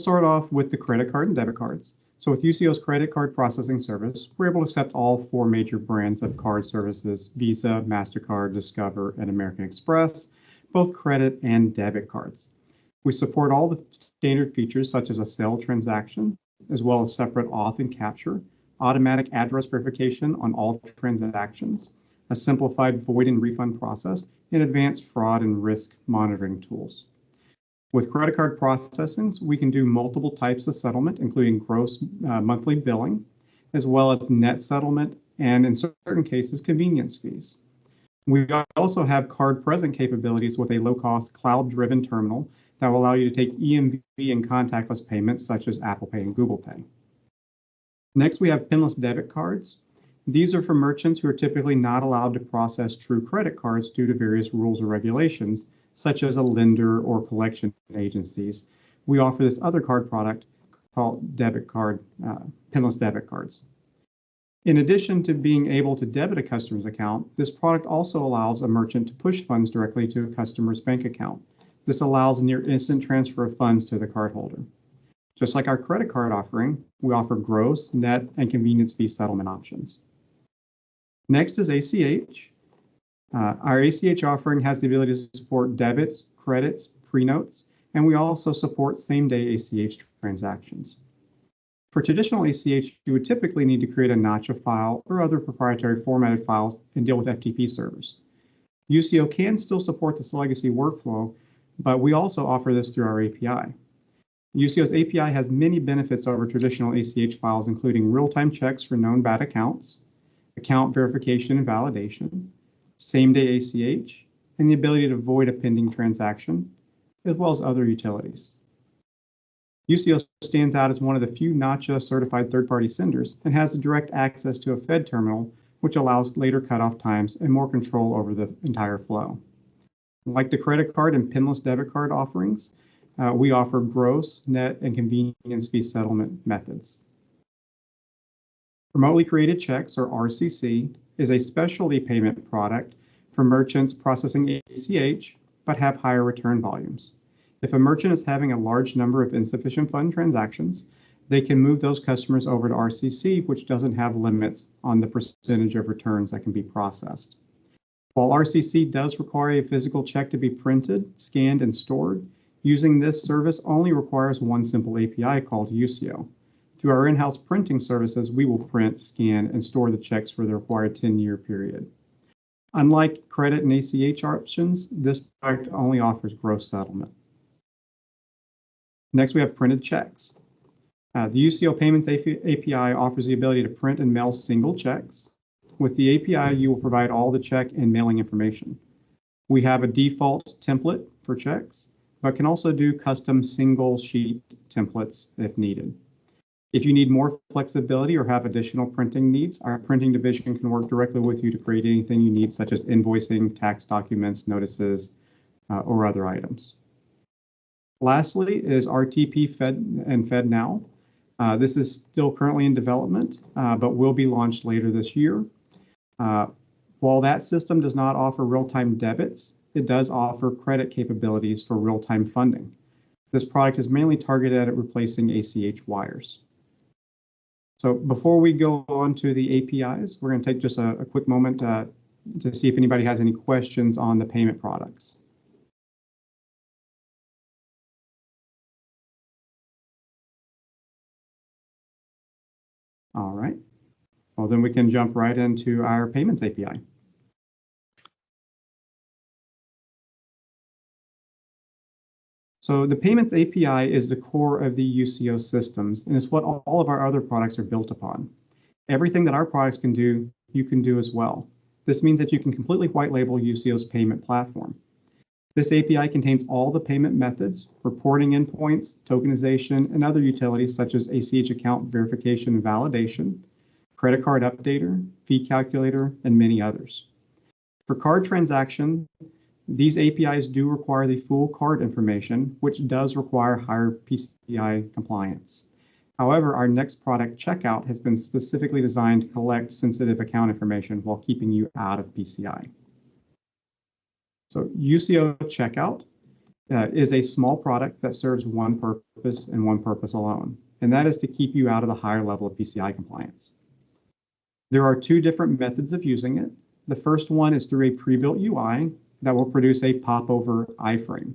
start off with the credit card and debit cards. So with Usio's credit card processing service, we're able to accept all 4 major brands of card services: Visa, MasterCard, Discover, and American Express, both credit and debit cards. We support all the standard features such as a sale transaction, as well as separate auth and capture, automatic address verification on all transactions, a simplified void and refund process, and advanced fraud and risk monitoring tools. With credit card processings, we can do multiple types of settlement, including gross monthly billing, as well as net settlement, and in certain cases, convenience fees. We also have card present capabilities with a low-cost cloud-driven terminal that will allow you to take EMV and contactless payments such as Apple Pay and Google Pay. Next, we have Pinless debit cards. These are for merchants who are typically not allowed to process true credit cards due to various rules or regulations, such as a lender or collection agencies. We offer this other card product called Pinless debit cards. In addition to being able to debit a customer's account, this product also allows a merchant to push funds directly to a customer's bank account. This allows near instant transfer of funds to the cardholder. Just like our credit card offering, we offer gross, net, and convenience fee settlement options. Next is ACH. Our ACH offering has the ability to support debits, credits, pre-notes, and we also support same-day ACH transactions. For traditional ACH, you would typically need to create a Nacha file or other proprietary formatted files and deal with FTP servers. Usio can still support this legacy workflow, but we also offer this through our API. Usio's API has many benefits over traditional ACH files, including real-time checks for known bad accounts, account verification and validation, same-day ACH, and the ability to void a pending transaction, as well as other utilities. Usio stands out as one of the few Nacha certified third-party senders and has direct access to a Fed terminal, which allows later cutoff times and more control over the entire flow. Like the credit card and Pinless debit card offerings, we offer gross, net, and convenience fee settlement methods. Remotely created checks, or RCC, is a specialty payment product for merchants processing ACH but have higher return volumes. If a merchant is having a large number of insufficient fund transactions, they can move those customers over to RCC, which doesn't have limits on the percentage of returns that can be processed. While RCC does require a physical check to be printed, scanned, and stored, using this service only requires one simple API called Usio. Through our in-house printing services, we will print, scan, and store the checks for the required 10-year period. Unlike credit and ACH options, this product only offers gross settlement. Next, we have printed checks. The Usio Payments API offers the ability to print and mail single checks. With the API, you will provide all the check and mailing information. We have a default template for checks, but can also do custom single sheet templates if needed. If you need more flexibility or have additional printing needs, our printing division can work directly with you to create anything you need, such as invoicing, tax documents, notices, or other items. Lastly is RTP Fed and FedNow. This is still currently in development, but will be launched later this year. While that system does not offer real-time debits, it does offer credit capabilities for real-time funding. This product is mainly targeted at replacing ACH wires. So before we go on to the APIs, we're going to take just a quick moment to see if anybody has any questions on the payment products. All right. Well, then we can jump right into our Payments API. So the Payments API is the core of the Usio systems, and it's what all of our other products are built upon. Everything that our products can do, you can do as well. This means that you can completely white label Usio's payment platform. This API contains all the payment methods, reporting endpoints, tokenization, and other utilities such as ACH account verification and validation, credit card updater, fee calculator, and many others. For card transaction, these APIs do require the full card information, which does require higher PCI compliance. However, our next product, Checkout, has been specifically designed to collect sensitive account information while keeping you out of PCI. So Usio Checkout is a small product that serves one purpose and one purpose alone, and that is to keep you out of the higher level of PCI compliance. There are two different methods of using it. The first one is through a pre-built UI that will produce a popover iframe.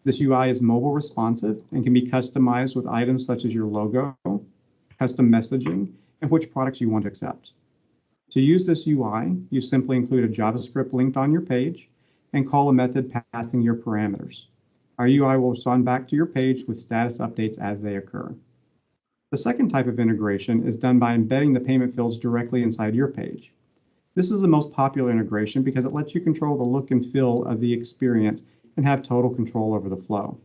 This UI is mobile responsive and can be customized with items such as your logo, custom messaging, and which products you want to accept. To use this UI, you simply include a JavaScript linked on your page and call a method passing your parameters. Our UI will respond back to your page with status updates as they occur. The second type of integration is done by embedding the payment fields directly inside your page. This is the most popular integration because it lets you control the look and feel of the experience and have total control over the flow.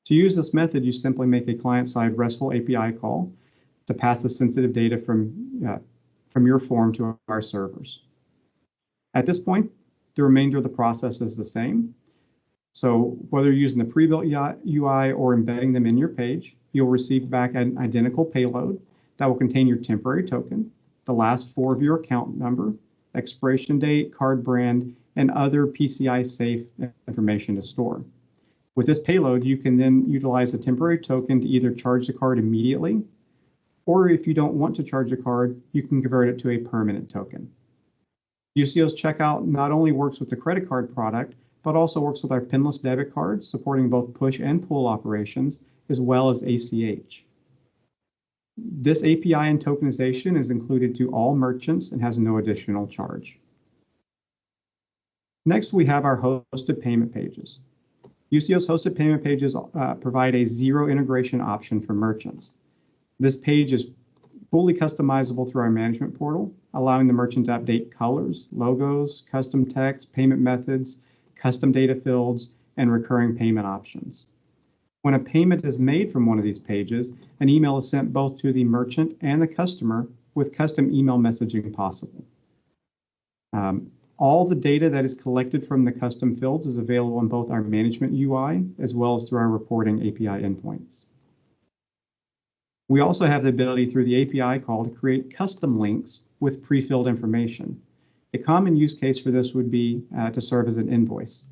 To use this method, you simply make a client-side RESTful API call to pass the sensitive data from your form to our servers. At this point, the remainder of the process is the same. So whether you're using the pre-built UI or embedding them in your page, you'll receive back an identical payload that will contain your temporary token, the last four of your account number, expiration date, card brand, and other PCI safe information to store. With this payload, you can then utilize the temporary token to either charge the card immediately, or if you don't want to charge the card, you can convert it to a permanent token. Usio's checkout not only works with the credit card product, but also works with our Pinless debit card, supporting both push and pull operations, as well as ACH. This API and tokenization is included to all merchants and has no additional charge. Next, we have our hosted payment pages. Usio's hosted payment pages provide a zero integration option for merchants. This page is fully customizable through our management portal, allowing the merchant to update colors, logos, custom text, payment methods, custom data fields, and recurring payment options. When a payment is made from one of these pages, an email is sent both to the merchant and the customer with custom email messaging possible. All the data that is collected from the custom fields is available in both our management UI as well as through our reporting API endpoints. We also have the ability through the API call to create custom links with pre-filled information. A common use case for this would be to serve as an invoice.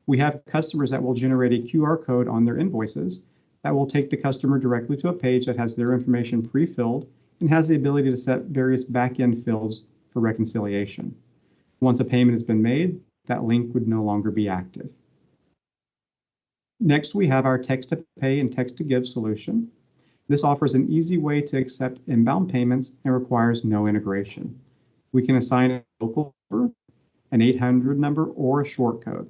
We have customers that will generate a QR code on their invoices that will take the customer directly to a page that has their information pre-filled and has the ability to set various back-end fields for reconciliation. Once a payment has been made, that link would no longer be active. Next, we have our text-to-pay and text-to-give solution. This offers an easy way to accept inbound payments and requires no integration. We can assign a local number, an 800 number, or a short code.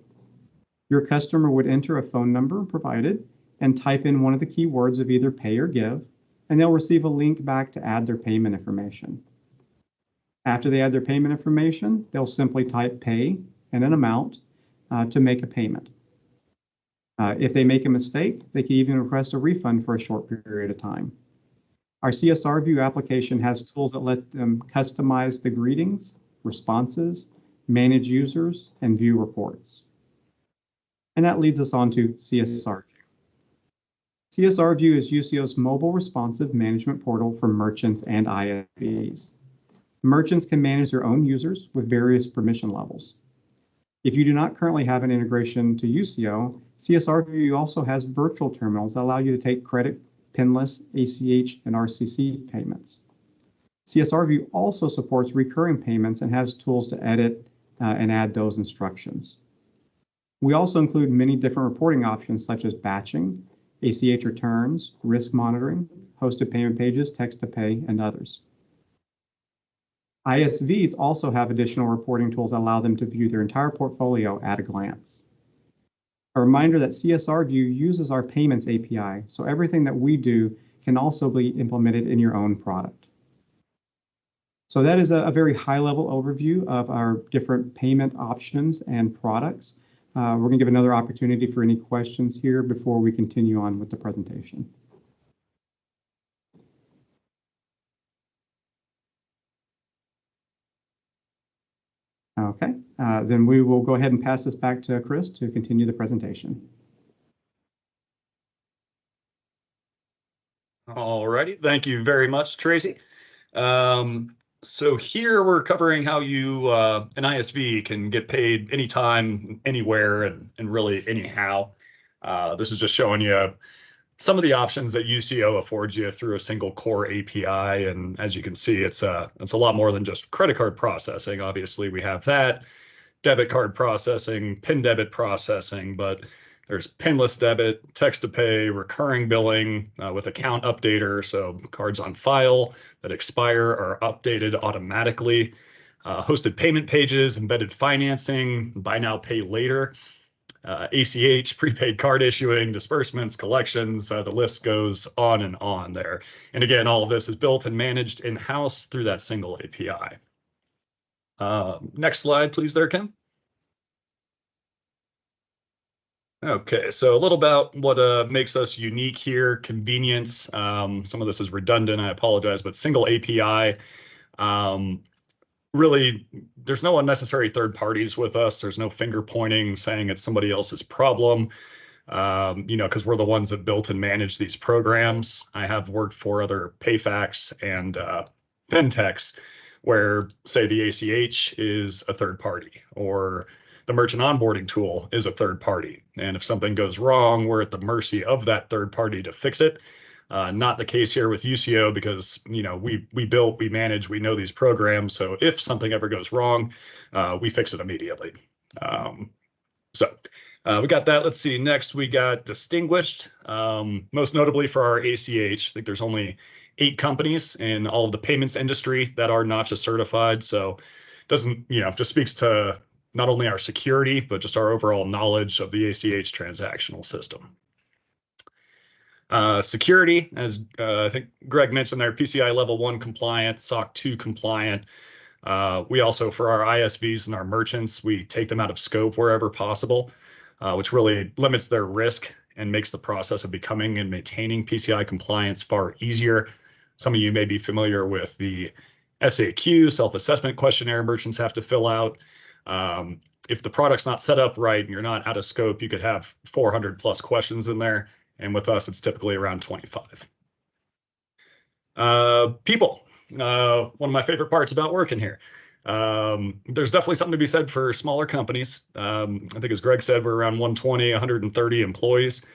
Your customer would enter a phone number provided and type in one of the keywords of either pay or give, and they'll receive a link back to add their payment information. After they add their payment information, they'll simply type pay and an amount to make a payment. If they make a mistake, they can even request a refund for a short period of time. Our CSR View application has tools that let them customize the greetings, responses, manage users, and view reports. And that leads us on to CSR View. CSR View is Usio's mobile responsive management portal for merchants and ISVs. Merchants can manage their own users with various permission levels. If you do not currently have an integration to Usio, CSR View also has virtual terminals that allow you to take credit, Pinless, ACH, and RCC payments. CSR View also supports recurring payments and has tools to edit and add those instructions. We also include many different reporting options such as batching, ACH returns, risk monitoring, hosted payment pages, text-to-pay, and others. ISVs also have additional reporting tools that allow them to view their entire portfolio at a glance. A reminder that CSR View uses our payments API, so everything that we do can also be implemented in your own product. So that is a very high-level overview of our different payment options and products. We're going to give another opportunity for any questions here before we continue on with the presentation. Okay, then we will go ahead and pass this back to Chris to continue the presentation. All righty, thank you very much, Tracy. So here we're covering how you, an ISV, can get paid anytime, anywhere, and really anyhow. This is just showing you some of the options that Usio affords you through a single core API. And as you can see, it's a lot more than just credit card processing. Obviously, we have that, debit card processing, PIN debit processing, but there's pinless debit, text to pay, recurring billing with account updater. So cards on file that expire are updated automatically. Hosted payment pages, embedded financing, buy now, pay later, ACH, prepaid card issuing, disbursements, collections, the list goes on and on there. And again, all of this is built and managed in-house through that single API. Next slide, please there, Kim. Okay, so a little about what makes us unique here, convenience. Some of this is redundant, I apologize, but single API. Really, there's no unnecessary third parties with us. There's no finger pointing saying it's somebody else's problem, because we're the ones that built and manage these programs. I have worked for other PayFacs and fintechs where, say, the ACH is a third party or the merchant onboarding tool is a third party. And if something goes wrong, we're at the mercy of that third party to fix it. Not the case here with Usio because, we built, we manage, we know these programs. So if something ever goes wrong, we fix it immediately. We got that. Let's see. Next, we got distinguished, most notably for our ACH. I think there's only 8 companies in all of the payments industry that are Notch certified. So doesn't, just speaks to not only our security, but just our overall knowledge of the ACH transactional system. Security, as I think Greg mentioned there, PCI level 1 compliant, SOC 2 compliant. We also, for our ISVs and our merchants, we take them out of scope wherever possible, which really limits their risk and makes the process of becoming and maintaining PCI compliance far easier. Some of you may be familiar with the SAQ, self-assessment questionnaire merchants have to fill out. If the product's not set up right and you're not out of scope, you could have 400 plus questions in there. And with us, it's typically around 25. People, one of my favorite parts about working here. There's definitely something to be said for smaller companies. I think as Greg said, we're around 120, 130 employees.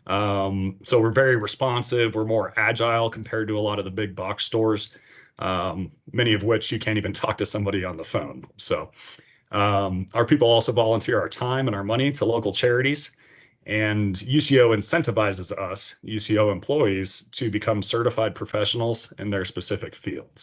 So we're very responsive. We're more agile compared to a lot of the big box stores, many of which you can't even talk to somebody on the phone. So our people also volunteer our time and our money to local charities. And Usio incentivizes us, Usio employees, to become certified professionals in their specific fields.